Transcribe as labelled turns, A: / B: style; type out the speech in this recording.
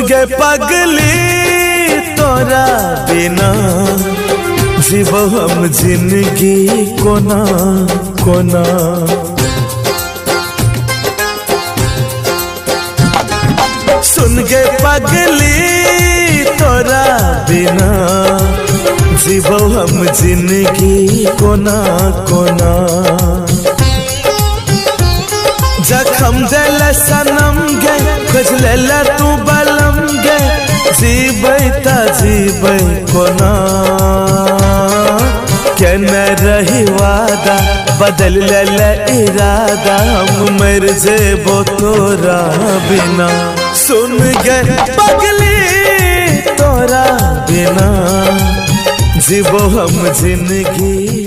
A: गे पगली तोरा बिना जीवो हम जिंदगी कोना कोना। सुन गे पगली तोरा बिना जीवो हम जिंदगी कोना कोना। जखम दिल सनम गे खोज लेला तू बलम गे जीबै कोना। केने रही वादा बदल ले इरादा हम मर जेबो तोरा बिना। सुन गे पगली तोरा बिना जीवो हम जिंदगी